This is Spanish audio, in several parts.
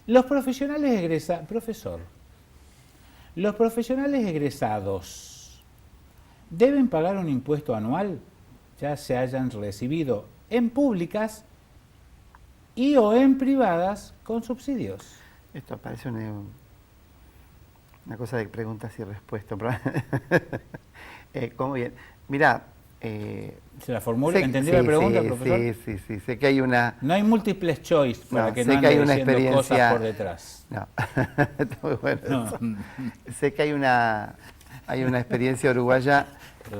Los profesionales egresados, profesor, los profesionales egresados deben pagar un impuesto anual, ya se hayan recibido en públicas y o en privadas con subsidios. Esto parece una cosa de preguntas y respuestas. ¿Cómo bien? Mirá, ¿Se la formula? ¿Entendió la pregunta, profesor? Sí, sé que hay una... No hay múltiples choice para No, que sé no que hay ande una diciendo experiencia... cosas por detrás. No, está muy bueno No. eso. Sé que hay una experiencia uruguaya ¿Te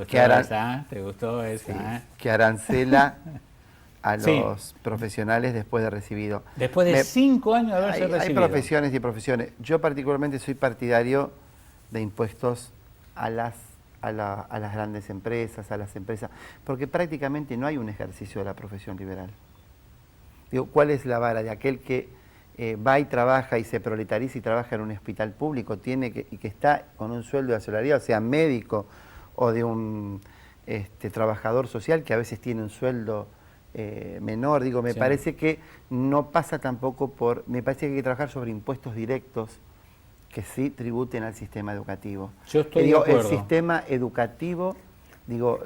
gustó esa? sí, que arancela a Sí. los profesionales después de recibido. Después de 5 años de haberse Hay recibido. profesiones y profesiones. Yo particularmente soy partidario de impuestos a las grandes empresas, a las empresas, porque prácticamente no hay un ejercicio de la profesión liberal. Digo, ¿cuál es la vara de aquel que va y trabaja y se proletariza y trabaja en un hospital público y que está con un sueldo de asalariado, sea médico o de un trabajador social que a veces tiene un sueldo menor? Digo, me parece que no pasa tampoco me parece que hay que trabajar sobre impuestos directos que sí tributen al sistema educativo. Yo estoy de acuerdo. El sistema educativo,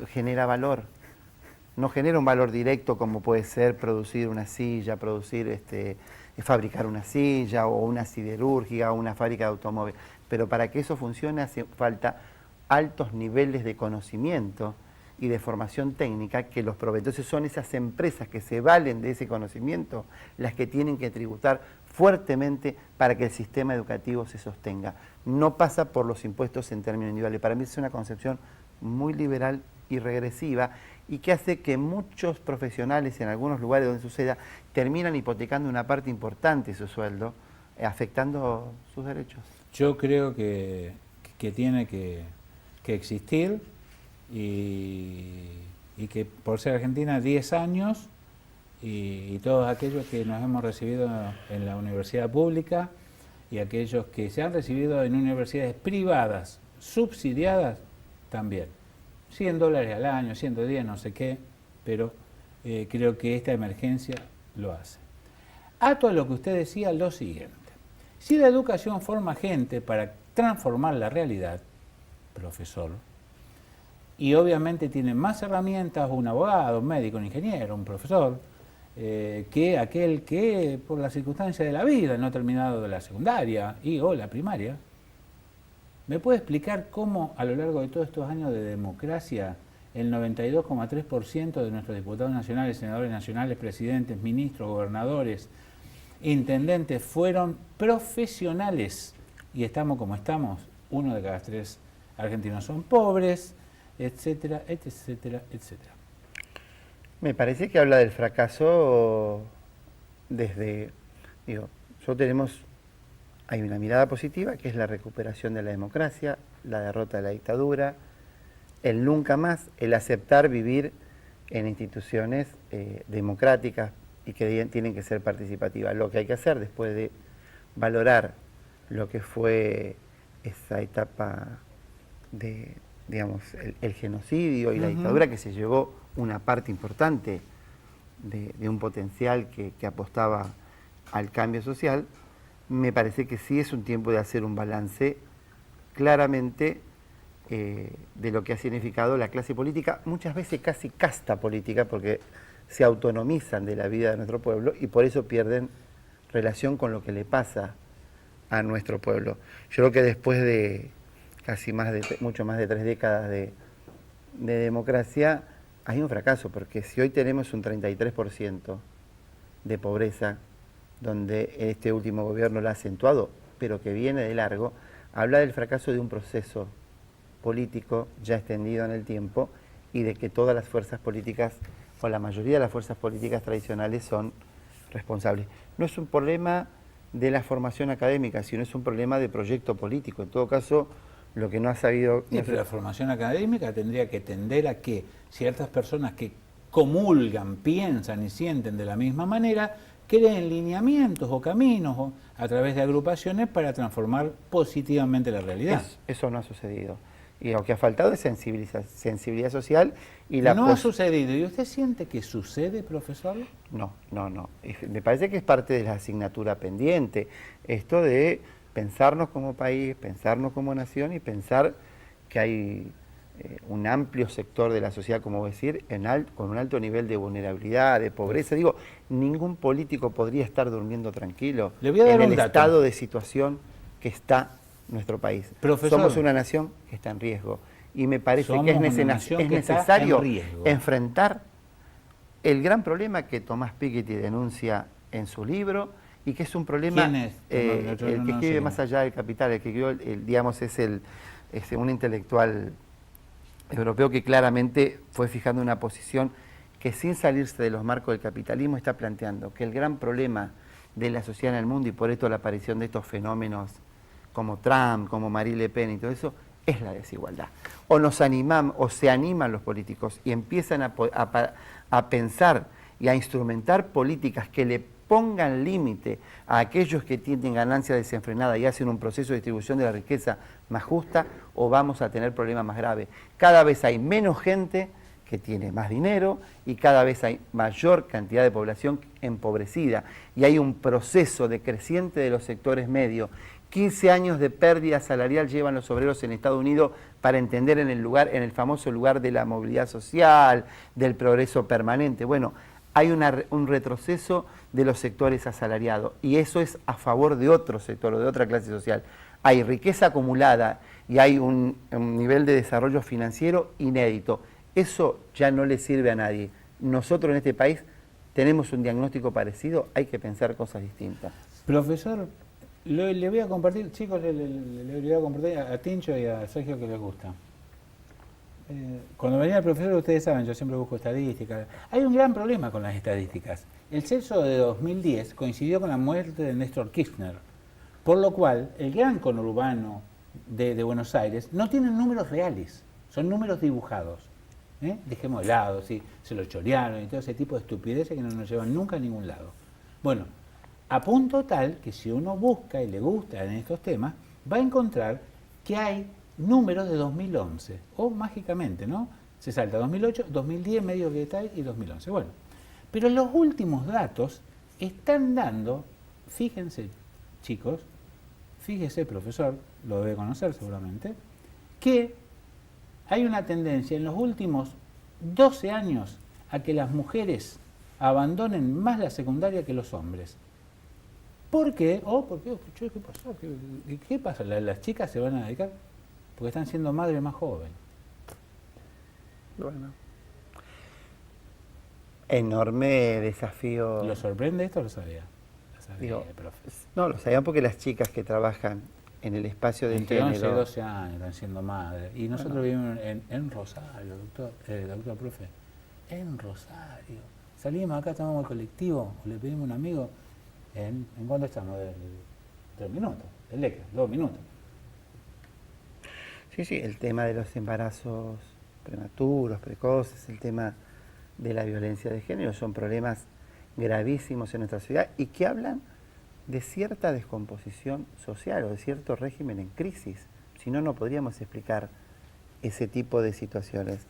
genera valor. No genera un valor directo como puede ser producir una silla, fabricar una silla o una siderúrgica o una fábrica de automóvil. Pero para que eso funcione hace falta altos niveles de conocimiento y de formación técnica que los proveen. Entonces son esas empresas que se valen de ese conocimiento las que tienen que tributar fuertemente para que el sistema educativo se sostenga. No pasa por los impuestos en términos individuales. Para mí es una concepción muy liberal y regresiva y que hace que muchos profesionales en algunos lugares donde suceda terminan hipotecando una parte importante de su sueldo, afectando sus derechos. Yo creo que tiene que existir y que por ser Argentina 10 años y todos aquellos que nos hemos recibido en la universidad pública y aquellos que se han recibido en universidades privadas subsidiadas también. $100 al año, 110, no sé qué, pero creo que esta emergencia lo hace. Ato a lo que usted decía, lo siguiente. Si la educación forma gente para transformar la realidad, profesor, y obviamente tiene más herramientas un abogado, un médico, un ingeniero, un profesor, que aquel que por las circunstancias de la vida no ha terminado de la secundaria o la primaria. ¿Me puede explicar cómo a lo largo de todos estos años de democracia el 92,3% de nuestros diputados nacionales, senadores nacionales, presidentes, ministros, gobernadores, intendentes fueron profesionales y estamos como estamos? 1 de cada 3 argentinos son pobres, etcétera, etcétera, etcétera. Me parece que habla del fracaso hay una mirada positiva que es la recuperación de la democracia, la derrota de la dictadura, el nunca más, el aceptar vivir en instituciones democráticas y que tienen que ser participativas. Lo que hay que hacer después de valorar lo que fue esa etapa de, el genocidio y la dictadura, que se llevó una parte importante de un potencial que apostaba al cambio social. Me parece que sí es un tiempo de hacer un balance claramente de lo que ha significado la clase política, muchas veces casi casta política, porque se autonomizan de la vida de nuestro pueblo y por eso pierden relación con lo que le pasa a nuestro pueblo. Yo creo que después de mucho más de 3 décadas de democracia, hay un fracaso, porque si hoy tenemos un 33% de pobreza, donde este último gobierno lo ha acentuado, pero que viene de largo, habla del fracaso de un proceso político ya extendido en el tiempo y de que todas las fuerzas políticas, o la mayoría de las fuerzas políticas tradicionales, son responsables. No es un problema de la formación académica, sino es un problema de proyecto político. En todo caso, lo que no ha sabido... Sí, pero la formación académica tendría que tender a que ciertas personas que comulgan, piensan y sienten de la misma manera, creen lineamientos o caminos a través de agrupaciones para transformar positivamente la realidad. Eso no ha sucedido. Y lo que ha faltado es sensibilidad social y No ha sucedido. ¿Y usted siente que sucede, profesor? No. Me parece que es parte de la asignatura pendiente. Esto de pensarnos como país, pensarnos como nación y pensar que hay un amplio sector de la sociedad, como decir, con un alto nivel de vulnerabilidad, de pobreza. Digo, ningún político podría estar durmiendo tranquilo Le voy a dar en el un dato. estado de situación que está nuestro país. Profesor, somos una nación que está en riesgo y me parece que es necesario enfrentar el gran problema que Tomás Piketty denuncia en su libro y que es un problema, ¿quién es? el que escribe Más allá del capital, el que escribió, digamos, es un intelectual europeo que claramente fue fijando una posición que sin salirse de los marcos del capitalismo está planteando que el gran problema de la sociedad en el mundo, y por esto la aparición de estos fenómenos como Trump, como Marine Le Pen y todo eso, es la desigualdad. O nos animamos, o se animan los políticos y empiezan a pensar y a instrumentar políticas que le pongan límite a aquellos que tienen ganancia desenfrenada y hacen un proceso de distribución de la riqueza más justa, o vamos a tener problemas más graves. Cada vez hay menos gente que tiene más dinero y cada vez hay mayor cantidad de población empobrecida y hay un proceso decreciente de los sectores medios. 15 años de pérdida salarial llevan los obreros en Estados Unidos para entender en el famoso lugar de la movilidad social, del progreso permanente. Bueno, hay un retroceso de los sectores asalariados y eso es a favor de otro sector o de otra clase social. Hay riqueza acumulada y hay un nivel de desarrollo financiero inédito. Eso ya no le sirve a nadie. Nosotros en este país tenemos un diagnóstico parecido, hay que pensar cosas distintas. Profesor, le voy a compartir, chicos, le voy a compartir a Tincho y a Sergio que les gusta. Cuando venía el profesor, ustedes saben, yo siempre busco estadísticas. Hay un gran problema con las estadísticas. El censo de 2010 coincidió con la muerte de Néstor Kirchner, por lo cual el gran conurbano de Buenos Aires no tiene números reales, son números dibujados. Dejemos de lado, ¿sí? Se lo chorearon y todo ese tipo de estupideces que no nos llevan nunca a ningún lado. Bueno, a punto tal que si uno busca y le gusta en estos temas, va a encontrar que hay números de 2011, o mágicamente, ¿no? Se salta 2008, 2010, medio que está y 2011. Bueno, pero los últimos datos están dando, fíjense chicos, fíjese profesor, lo debe conocer seguramente, que hay una tendencia en los últimos 12 años a que las mujeres abandonen más la secundaria que los hombres. ¿Por qué? ¿Qué pasó? ¿Qué pasa? ¿Las chicas se van a dedicar? Porque están siendo madres más jóvenes. Bueno. Enorme desafío. ¿Lo sorprende esto o lo sabía? Digo, no, lo sabían porque las chicas que trabajan en el espacio de entre género... 11 y 12 años están siendo madres. Y nosotros vivimos en Rosario, doctor profe. En Rosario. Salimos acá, tomamos el colectivo, o le pedimos a un amigo... ¿En cuánto estamos? 3 minutos, el ECA, 2 minutos. Sí, el tema de los embarazos prematuros, precoces, el tema de la violencia de género, son problemas gravísimos en nuestra sociedad y que hablan de cierta descomposición social o de cierto régimen en crisis. Si no, no podríamos explicar ese tipo de situaciones.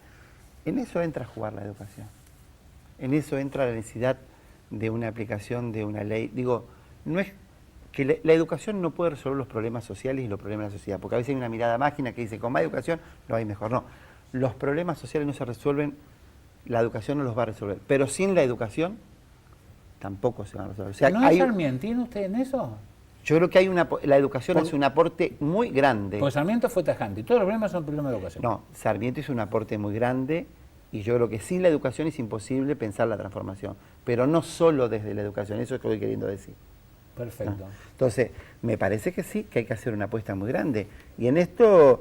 En eso entra a jugar la educación. En eso entra la necesidad de una aplicación de una ley. Digo, no es que la educación no puede resolver los problemas sociales y los problemas de la sociedad, porque a veces hay una mirada máquina que dice, con más educación lo hay mejor. No, los problemas sociales no se resuelven, la educación no los va a resolver, pero sin la educación tampoco se van a resolver. O sea, ¿No es Sarmientino usted en eso? Yo creo que la educación hace un aporte muy grande. Pues Sarmiento fue tajante, y todos los problemas son problemas de educación. No, Sarmiento hizo un aporte muy grande y yo creo que sin la educación es imposible pensar la transformación, pero no solo desde la educación, eso es lo que estoy queriendo decir. Perfecto. ¿No? Entonces, me parece que sí, que hay que hacer una apuesta muy grande. Y en estos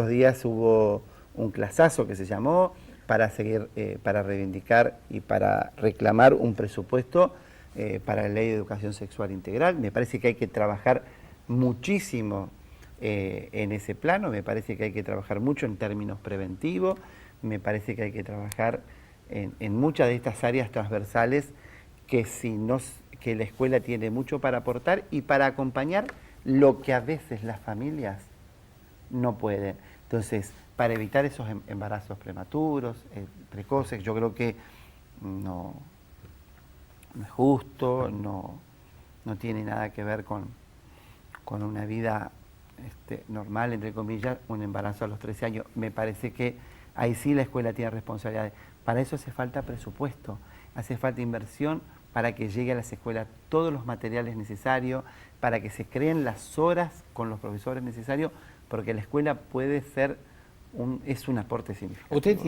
días hubo un clasazo que se llamó para seguir, para reivindicar y para reclamar un presupuesto para la Ley de Educación Sexual Integral. Me parece que hay que trabajar muchísimo en ese plano, me parece que hay que trabajar mucho en términos preventivos, me parece que hay que trabajar en muchas de estas áreas transversales que la escuela tiene mucho para aportar y para acompañar lo que a veces las familias no pueden. Entonces, para evitar esos embarazos prematuros, precoces, yo creo que no es justo, no tiene nada que ver con una vida normal, entre comillas, un embarazo a los 13 años. Me parece que ahí sí la escuela tiene responsabilidades. Para eso hace falta presupuesto, hace falta inversión para que llegue a las escuelas todos los materiales necesarios, para que se creen las horas con los profesores necesarios, porque la escuela puede ser es un aporte significativo.